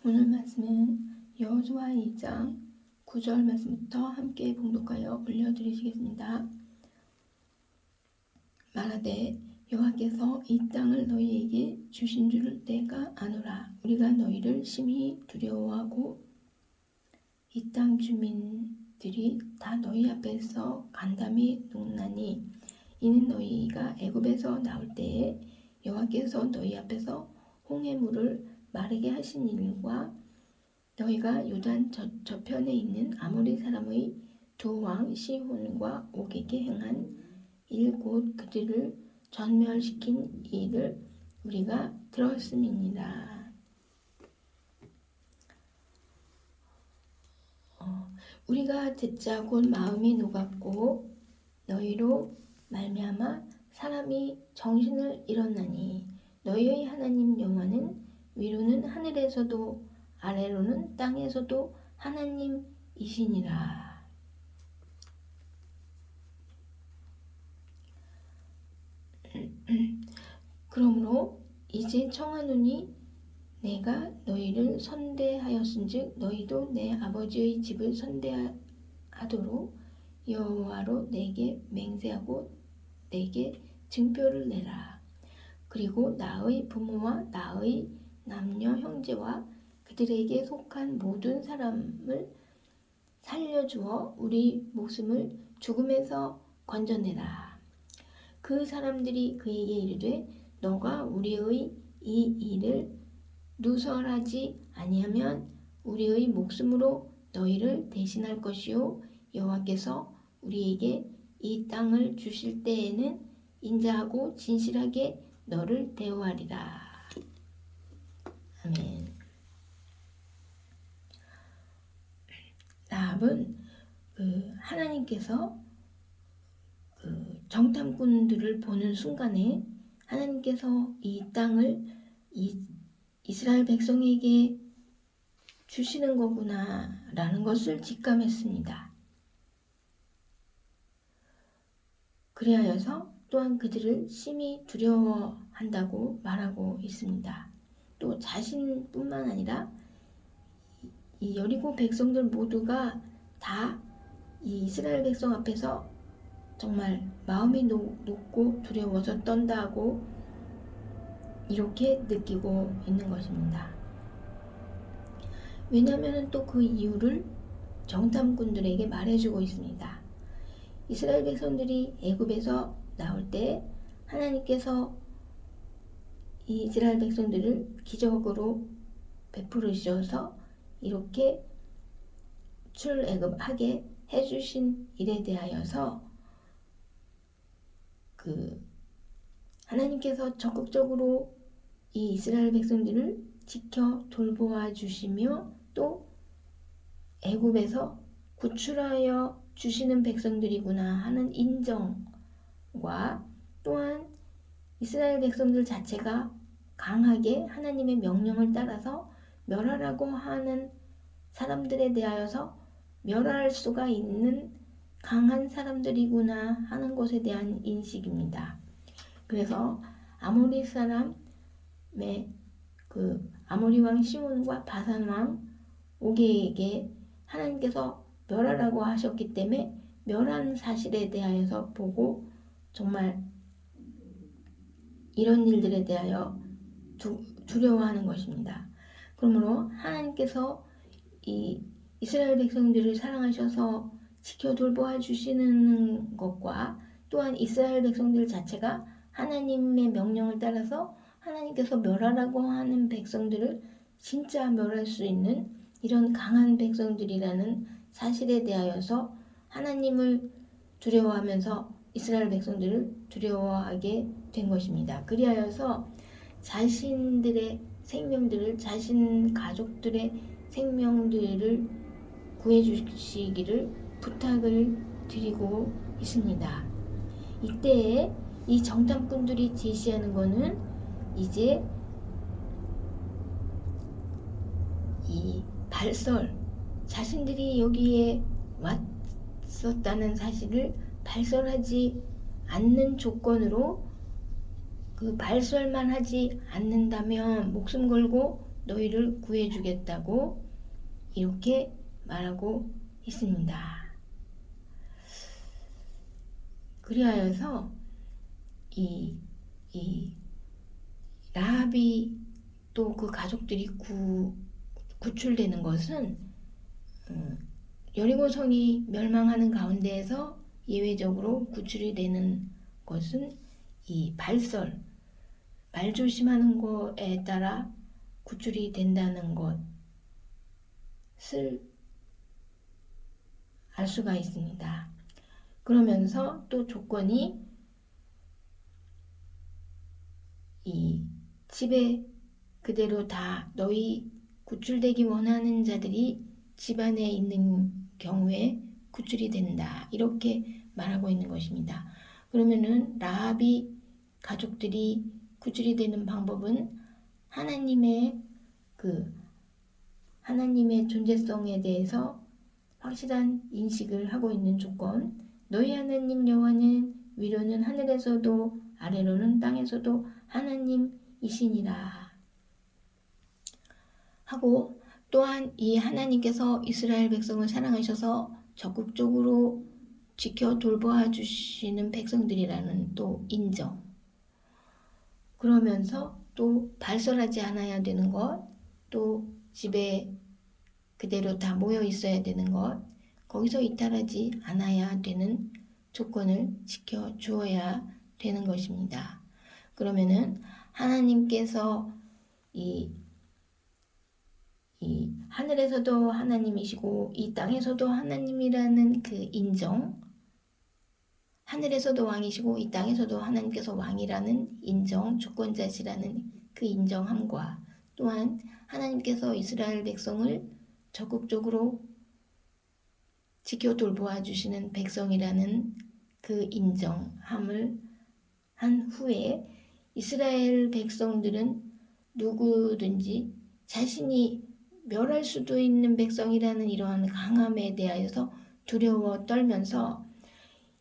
오늘 말씀은 여호수아 2장 9절 말씀부터 함께 봉독하여 올려드리시겠습니다. 말하되 여호와께서 이 땅을 너희에게 주신 줄 내가 아노라. 우리가 너희를 심히 두려워하고 이 땅 주민들이 다 너희 앞에서 간담이 녹나니 이는 너희가 애굽에서 나올 때에 여호와께서 너희 앞에서 홍해 물을 마르게 하신 일과 너희가 요단 저편에 있는 아모리 사람의 두 왕 시혼과 옥에게 행한 일 곧 그들을 전멸시킨 일을 우리가 들었음이니라. 우리가 듣자 곧 마음이 녹았고 너희로 말미암아 사람이 정신을 잃었나니 너희의 하나님 여호와는 위로는 하늘에서도 아래로는 땅에서도 하나님이시니라. 그러므로 이제 청하노니 내가 너희를 선대하였은즉 너희도 내 아버지의 집을 선대하도록 여호와로 내게 맹세하고 내게 증표를 내라. 그리고 나의 부모와 나의 남녀 형제와 그들에게 속한 모든 사람을 살려주어 우리 목숨을 죽음에서 건져내라. 그 사람들이 그에게 이르되 너가 우리의 이 일을 누설하지 아니하면 우리의 목숨으로 너희를 대신할 것이요 여호와께서 우리에게 이 땅을 주실 때에는 인자하고 진실하게 너를 대우하리라. 아멘. 라합은 하나님께서 정탐꾼들을 보는 순간에 하나님께서 이 땅을 이스라엘 백성에게 주시는 거구나 라는 것을 직감했습니다. 그리하여서 또한 그들을 심히 두려워한다고 말하고 있습니다. 또 자신뿐만 아니라 이 여리고 백성들 모두가 다 이 이스라엘 백성 앞에서 정말 마음이 높고 두려워서 떤다고 이렇게 느끼고 있는 것입니다. 왜냐하면 또 그 이유를 정탐꾼들에게 말해주고 있습니다. 이스라엘 백성들이 애굽에서 나올 때 하나님께서 이 이스라엘 백성들을 기적으로 베풀으셔서 이렇게 출애굽하게 해주신 일에 대하여서 하나님께서 적극적으로 이 이스라엘 백성들을 지켜 돌보아 주시며 또 애굽에서 구출하여 주시는 백성들이구나 하는 인정과 또한 이스라엘 백성들 자체가 강하게 하나님의 명령을 따라서 멸하라고 하는 사람들에 대하여서 멸할 수가 있는 강한 사람들이구나 하는 것에 대한 인식입니다. 그래서 아모리 사람의 아모리 왕 시온과 바산 왕 오게에게 하나님께서 멸하라고 하셨기 때문에 멸한 사실에 대하여서 보고 정말 이런 일들에 대하여 두려워하는 것입니다. 그러므로 하나님께서 이 이스라엘 백성들을 사랑하셔서 지켜 돌보아 주시는 것과 또한 이스라엘 백성들 자체가 하나님의 명령을 따라서 하나님께서 멸하라고 하는 백성들을 진짜 멸할 수 있는 이런 강한 백성들이라는 사실에 대하여서 하나님을 두려워하면서 이스라엘 백성들을 두려워하게 된 것입니다. 그리하여서 자신들의 생명들을 자신 가족들의 생명들을 구해주시기를 부탁을 드리고 있습니다. 이때에 이 정탐꾼들이 제시하는 것은 이제 이 발설, 자신들이 여기에 왔었다는 사실을 발설하지 않는 조건으로 그 발설만 하지 않는다면 목숨 걸고 너희를 구해주겠다고 이렇게 말하고 있습니다. 그리하여서 이 라합이 또 그 가족들이 구출되는 것은 여리고성이 멸망하는 가운데에서 예외적으로 구출이 되는 것은 이 말 조심하는 것에 따라 구출이 된다는 것을 알 수가 있습니다. 그러면서 또 조건이 이 집에 그대로 다 너희 구출되기 원하는 자들이 집 안에 있는 경우에 구출이 된다. 이렇게 말하고 있는 것입니다. 그러면은 라합이 가족들이 구출이 되는 방법은 하나님의 존재성에 대해서 확실한 인식을 하고 있는 조건, 너희 하나님 여호와는 위로는 하늘에서도 아래로는 땅에서도 하나님이시니라 하고, 또한 이 하나님께서 이스라엘 백성을 사랑하셔서 적극적으로 지켜 돌보아 주시는 백성들이라는 또 인정, 그러면서 또 발설하지 않아야 되는 것, 또 집에 그대로 다 모여 있어야 되는 것, 거기서 이탈하지 않아야 되는 조건을 지켜 주어야 되는 것입니다. 그러면은 하나님께서 이 하늘에서도 하나님이시고 이 땅에서도 하나님이라는 그 인정, 하늘에서도 왕이시고 이 땅에서도 하나님께서 왕이라는 인정, 주권자시라는 그 인정함과, 또한 하나님께서 이스라엘 백성을 적극적으로 지켜 돌보아 주시는 백성이라는 그 인정함을 한 후에 이스라엘 백성들은 누구든지 자신이 멸할 수도 있는 백성이라는 이러한 강함에 대하여서 두려워 떨면서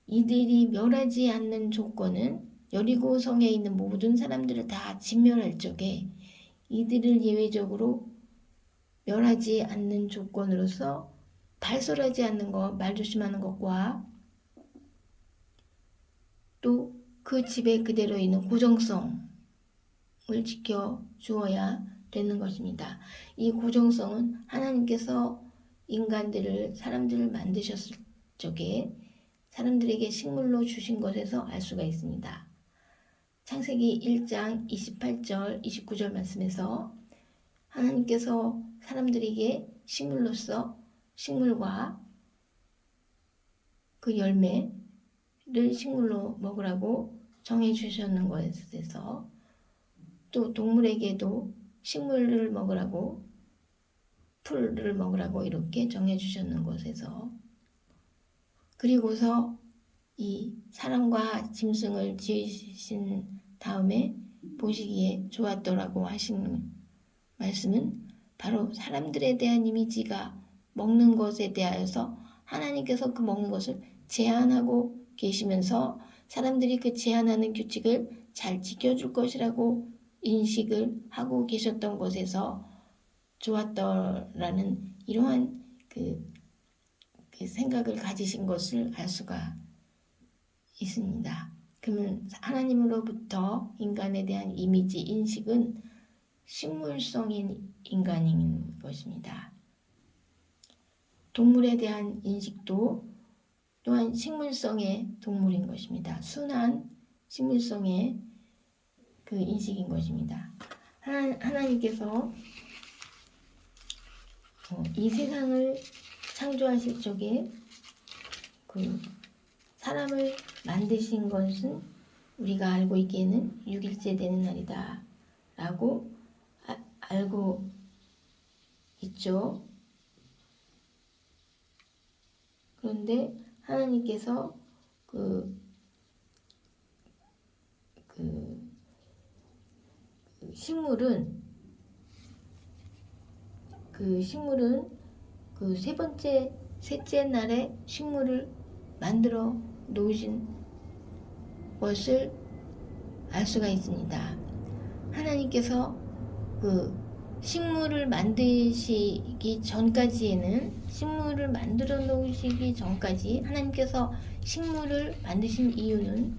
이들이 멸하지 않는 조건은 여리고 성에 있는 모든 사람들을 다 진멸할 적에 이들을 예외적으로 멸하지 않는 조건으로서 발설하지 않는 것, 말 조심하는 것과 또 그 집에 그대로 있는 고정성을 지켜 주어야 되는 것입니다. 이 고정성은 하나님께서 사람들을 만드셨을 적에 사람들에게 식물로 주신 것에서 알 수가 있습니다. 창세기 1장 28절 29절 말씀에서 하나님께서 사람들에게 식물과 그 열매를 식물로 먹으라고 정해 주셨는 것에서, 또 동물에게도 식물을 먹으라고, 풀을 먹으라고 이렇게 정해 주셨는 것에서, 그리고서 이 사람과 짐승을 지으신 다음에 보시기에 좋았더라고 하신 말씀은 바로 사람들에 대한 이미지가 먹는 것에 대하여서 하나님께서 그 먹는 것을 제한하고 계시면서 사람들이 그 제한하는 규칙을 잘 지켜줄 것이라고 인식을 하고 계셨던 것에서 좋았더라는 이러한 그 생각을 가지신 것을 알 수가 있습니다. 그러면 하나님으로부터 인간에 대한 이미지 인식은 식물성인 인간인 것입니다. 동물에 대한 인식도 또한 식물성의 동물인 것입니다. 순한 식물성의 그 인식인 것입니다. 하나님께서 이 세상을 창조하실 적에 그 사람을 만드신 것은 우리가 알고 있기에는 6일째 되는 날이다 라고 알고 있죠. 그런데 하나님께서 식물은 그 셋째 날에 식물을 만들어 놓으신 것을 알 수가 있습니다. 하나님께서 그 식물을 만드시기 전까지에는, 식물을 만들어 놓으시기 전까지 하나님께서 식물을 만드신 이유는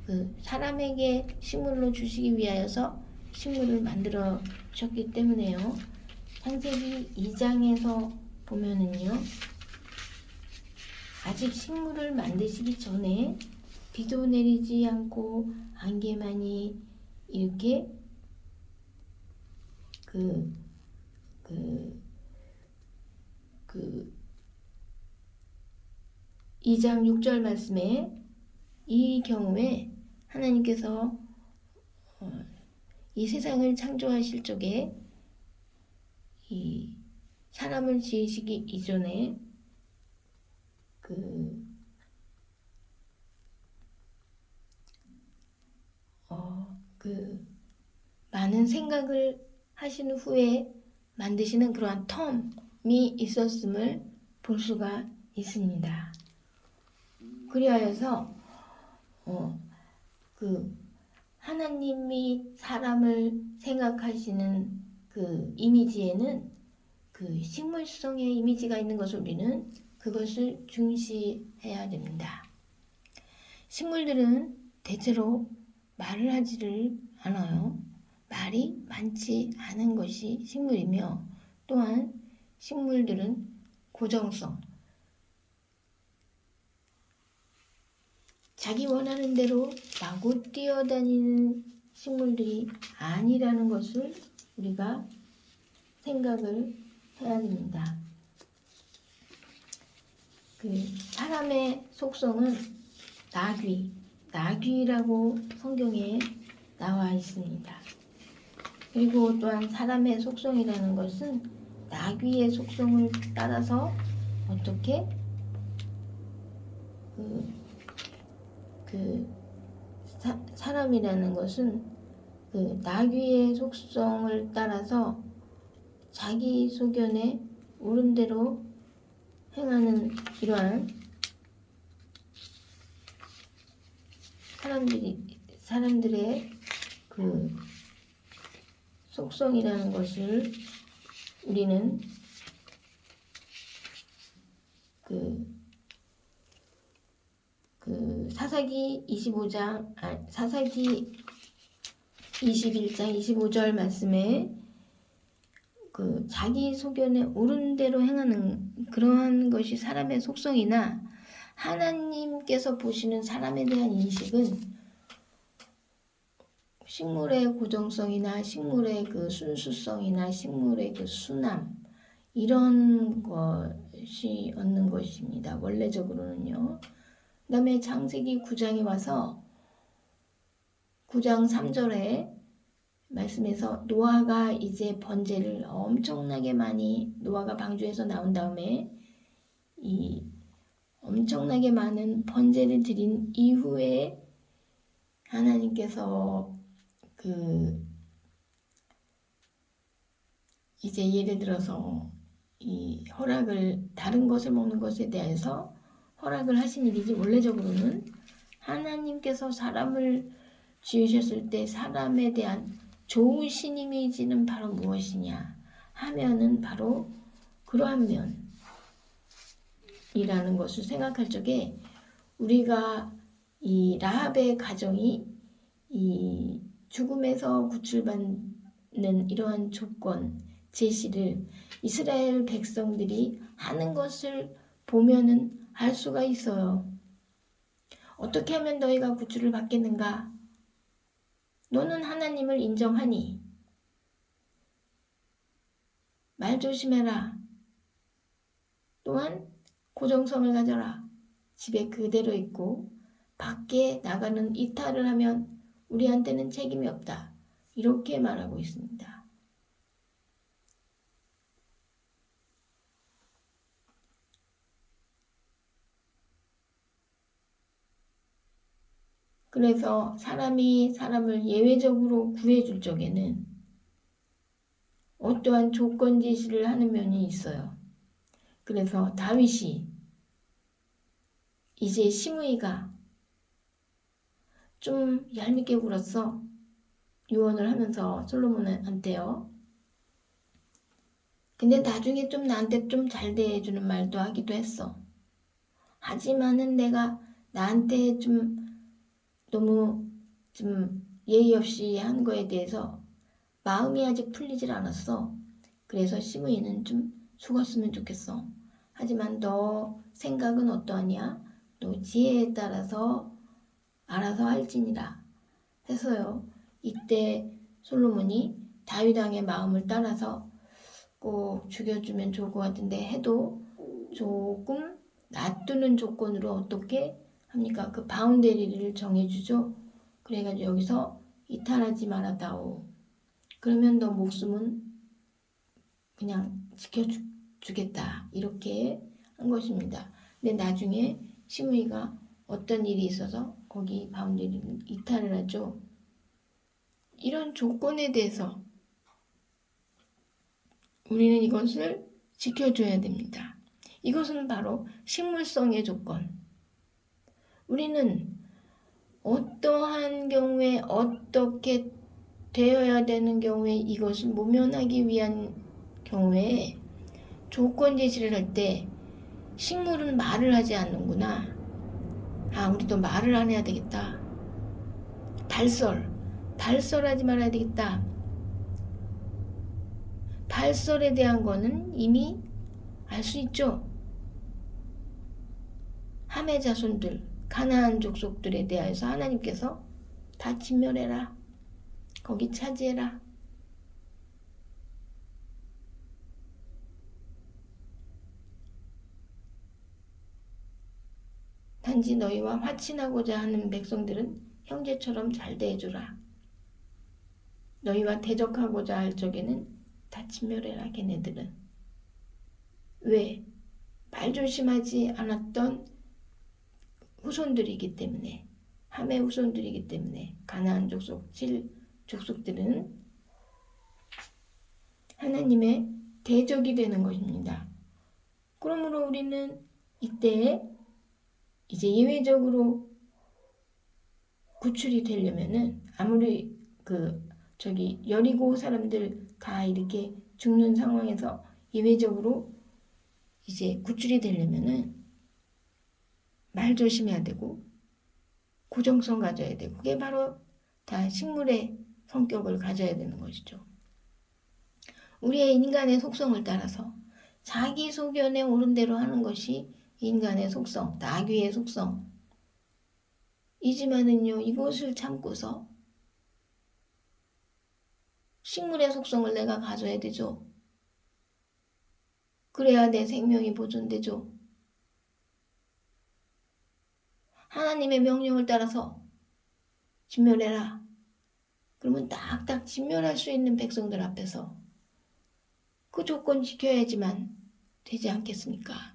그 사람에게 식물로 주시기 위하여서 식물을 만들어 주셨기 때문에요. 창세기 2장에서 보면은요, 아직 식물을 만드시기 전에 비도 내리지 않고 안개만이 이렇게 그 2장 6절 말씀에 이 경우에 하나님께서 이 세상을 창조하실 적에 이 사람을 지으시기 이전에 많은 생각을 하신 후에 만드시는 그러한 텀이 있었음을 볼 수가 있습니다. 그리하여서 하나님이 사람을 생각하시는 그 이미지에는 그 식물성의 이미지가 있는 것을 우리는 그것을 중시해야 됩니다. 식물들은 대체로 말을 하지를 않아요. 말이 많지 않은 것이 식물이며, 또한 식물들은 고정성, 자기 원하는 대로 마구 뛰어다니는 식물들이 아니라는 것을 우리가 생각을 해야 됩니다. 사람의 속성은 나귀라고 성경에 나와 있습니다. 그리고 또한 사람의 속성이라는 것은 나귀의 속성을 따라서 어떻게 사람이라는 것은 그 나귀의 속성을 따라서 자기 소견에 옳은 대로 행하는 이러한 사람들의 그 속성이라는 것을 우리는 사사기 21장 25절 말씀에 자기 소견에 옳은 대로 행하는 그러한 것이 사람의 속성이나, 하나님께서 보시는 사람에 대한 인식은 식물의 고정성이나 식물의 그 순수성이나 식물의 그 순함, 이런 것이 없는 것입니다. 원래적으로는요. 그 다음에 창세기 9장에 와서 9장 3절에 말씀에서 노아가 이제 번제를 엄청나게 많이, 노아가 방주에서 나온 다음에 이 엄청나게 많은 번제를 드린 이후에 하나님께서 이제 예를 들어서 이 허락을, 다른 것을 먹는 것에 대해서 허락을 하신 일이지, 원래적으로는 하나님께서 사람을 지으셨을 때 사람에 대한 좋으신 이미지는 바로 무엇이냐 하면은 바로 그러한 면이라는 것을 생각할 적에, 우리가 이 라합의 가정이 이 죽음에서 구출받는 이러한 조건 제시를 이스라엘 백성들이 하는 것을 보면은 알 수가 있어요. 어떻게 하면 너희가 구출을 받겠는가? 너는 하나님을 인정하니? 말 조심해라. 또한 고정성을 가져라. 집에 그대로 있고 밖에 나가는 이탈을 하면 우리한테는 책임이 없다. 이렇게 말하고 있습니다. 그래서 사람이 사람을 예외적으로 구해줄 적에는 어떠한 조건 제시를 하는 면이 있어요. 그래서 다윗이 이제 시므이가 좀 얄밉게 굴었어. 유언을 하면서 솔로몬한테요. 근데 나중에 좀 나한테 좀 잘 대해주는 말도 하기도 했어. 하지만은 내가 나한테 좀 너무 좀 예의 없이 한 거에 대해서 마음이 아직 풀리질 않았어. 그래서 시부인은 좀 죽었으면 좋겠어. 하지만 너 생각은 어떠하냐? 너 지혜에 따라서 알아서 할지니라 해서요. 이때 솔로몬이 다윗 왕의 마음을 따라서 꼭 죽여주면 좋을 것 같은데 해도 조금 놔두는 조건으로 어떻게 합니까? 그 바운더리를 정해주죠. 그래가지고 여기서 이탈하지 말아다오. 그러면 너 목숨은 그냥 지켜주겠다. 이렇게 한 것입니다. 근데 나중에 시므이가 어떤 일이 있어서 거기 바운더리를 이탈을 하죠. 이런 조건에 대해서 우리는 이것을 지켜줘야 됩니다. 이것은 바로 식물성의 조건. 우리는 어떠한 경우에 어떻게 되어야 되는 경우에 이것을 모면하기 위한 경우에 조건 제시를 할 때 식물은 말을 하지 않는구나. 아, 우리도 말을 안 해야 되겠다. 발설하지 말아야 되겠다. 발설에 대한 거는 이미 알 수 있죠. 함의 자손들, 가나안 족속들에 대해서 하나님께서 다 진멸해라. 거기 차지해라. 단지 너희와 화친하고자 하는 백성들은 형제처럼 잘 대해주라. 너희와 대적하고자 할 적에는 다 진멸해라. 걔네들은. 왜? 말 조심하지 않았던 후손들이기 때문에, 함의 후손들이기 때문에 가나안 족속, 족속들은 하나님의 대적이 되는 것입니다. 그러므로 우리는 이때 이제 예외적으로 구출이 되려면은 아무리 여리고 사람들 다 이렇게 죽는 상황에서 예외적으로 이제 구출이 되려면은 말 조심해야 되고 고정성 가져야 되고 그게 바로 다 식물의 성격을 가져야 되는 것이죠. 우리의 인간의 속성을 따라서 자기 소견에 옳은 대로 하는 것이 인간의 속성, 나귀의 속성. 이지만은요, 이것을 참고서 식물의 속성을 내가 가져야 되죠. 그래야 내 생명이 보존되죠. 하나님의 명령을 따라서 진멸해라. 그러면 딱딱 진멸할 수 있는 백성들 앞에서 그 조건 지켜야지만 되지 않겠습니까?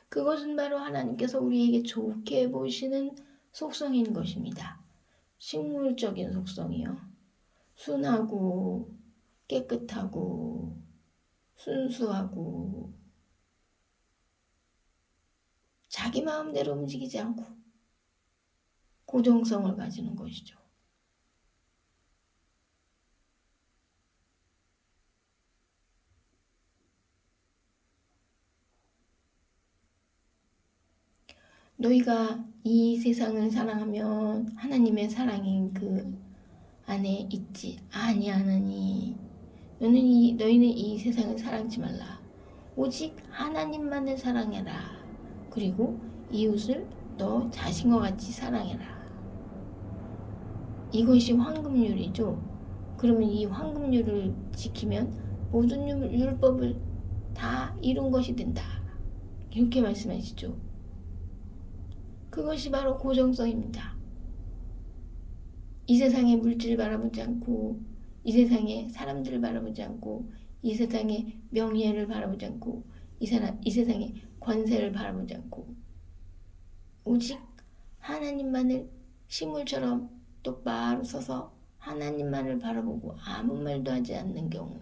그것은 바로 하나님께서 우리에게 좋게 보시는 속성인 것입니다. 식물적인 속성이요. 순하고 깨끗하고 순수하고 자기 마음대로 움직이지 않고 고정성을 가지는 것이죠. 너희가 이 세상을 사랑하면 하나님의 사랑이 그 안에 있지 아니하느니 너희는 이 세상을 사랑하지 말라. 오직 하나님만을 사랑해라. 그리고 이웃을 너 자신과 같이 사랑해라. 이것이 황금률이죠. 그러면 이 황금률을 지키면 모든 율법을 다 이룬 것이 된다. 이렇게 말씀하시죠. 그것이 바로 고정성입니다. 이 세상의 물질을 바라보지 않고 이 세상의 사람들을 바라보지 않고 이 세상의 명예를 바라보지 않고 이 세상의 권세를 바라보지 않고 오직 하나님만을 식물처럼 똑바로 서서 하나님만을 바라보고 아무 말도 하지 않는 경우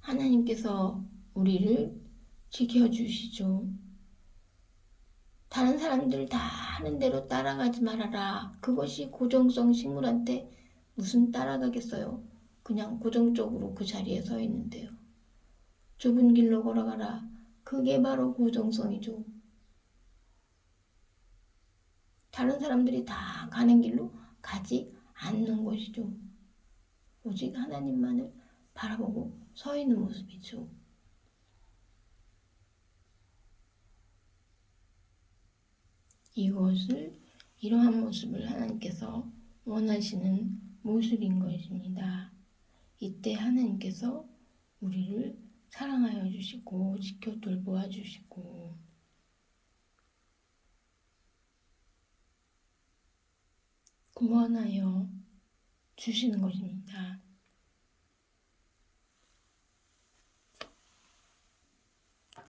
하나님께서 우리를 지켜주시죠. 다른 사람들 다 하는 대로 따라가지 말아라. 그것이 고정성 식물한테 무슨 따라가겠어요? 그냥 고정적으로 그 자리에 서 있는데요. 좁은 길로 걸어가라. 그게 바로 고정성이죠. 다른 사람들이 다 가는 길로 가지 않는 것이죠. 오직 하나님만을 바라보고 서 있는 모습이죠. 이러한 모습을 하나님께서 원하시는 모습인 것입니다. 이때 하나님께서 우리를 사랑하여 주시고 지켜 돌보아 주시고 구원하여 주시는 것입니다.